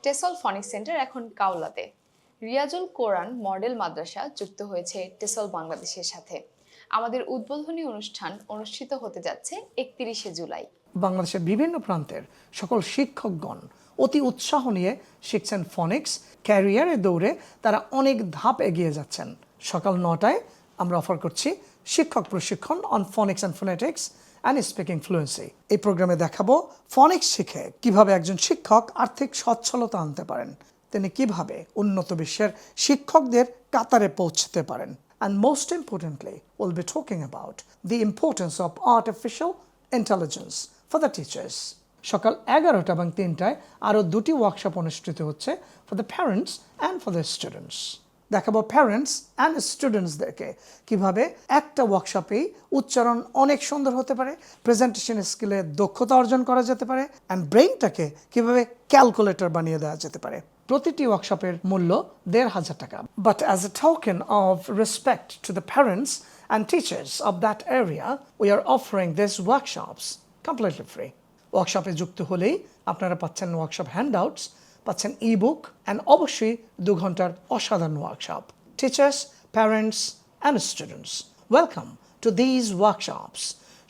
টেসল ফনিক centre এখন কাওলাতে। রিয়াজুল কোরআন model মাদ্রাসা যুক্ত হয়েছে টেসল বাংলাদেশের সাথে। আমাদের উদ্বোধনী অনুষ্ঠান অনুষ্ঠিত হতে যাচ্ছে 31শে জুলাই। বাংলাদেশের বিভিন্ন প্রান্তের সকল শিক্ষকগণ অতি উৎসাহ নিয়ে শিখছেন ফনিক্স। ক্যারিয়ারের দৌড়ে তারা অনেক ধাপ এগিয়ে যাচ্ছেন। সকাল 9টায় আমরা অফার করছি শিক্ষক প্রশিক্ষণ on ফনিক্স and phonetics and speaking fluency. এই প্রোগ্রামে দেখাবো ফনিক্স শিখে কিভাবে একজন শিক্ষক আর্থিক সচ্ছলতা আনতে পারেন, তিনি কিভাবে উন্নত বিশ্বের শিক্ষকদের কাতারে পৌঁছতে পারেন। And most importantly, we'll be talking about the importance of artificial intelligence for the teachers. সকাল 11টা এবং 3টায় আরও 2টি ওয়ার্কশপ অনুষ্ঠিত হচ্ছে for the parents and for the students. দেখাবো প্যারেন্টস অ্যান্ড স্টুডেন্টসদেরকে কিভাবে একটা ওয়ার্কশপেই উচ্চারণ অনেক সুন্দর হতে পারে, প্রেজেন্টেশন স্কিলে দক্ষতা অর্জন করা যেতে পারে, অ্যান্ড ব্রেইনটাকে কিভাবে ক্যালকুলেটর বানিয়ে দেওয়া যেতে পারে। প্রতিটি ওয়ার্কশপের মূল্য 1,500 টাকা। But as a token of respect to the parents and teachers of that area we are offering this workshops completely free. ওয়ার্কশপে যুক্ত হলেই আপনারা পাচ্ছেন ওয়ার্কশপ হ্যান্ডআউটস, পাচ্ছেন ইবুক, অ্যান্ড অবশ্যই 2 ঘন্টার অসাধারণ ওয়ার্কশপ। Teachers, parents and students, welcome to these workshops.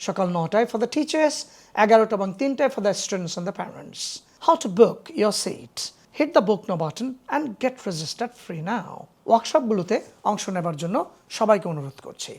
সকাল 9টায় ফর দ্য টিচার্স, 11টা এবং 3টায় for the students and the parents. How to book your seat? Hit the book now button and get registered free now. ওয়ার্কশপগুলোতে অংশ নেবার জন্য সবাইকে অনুরোধ করছি।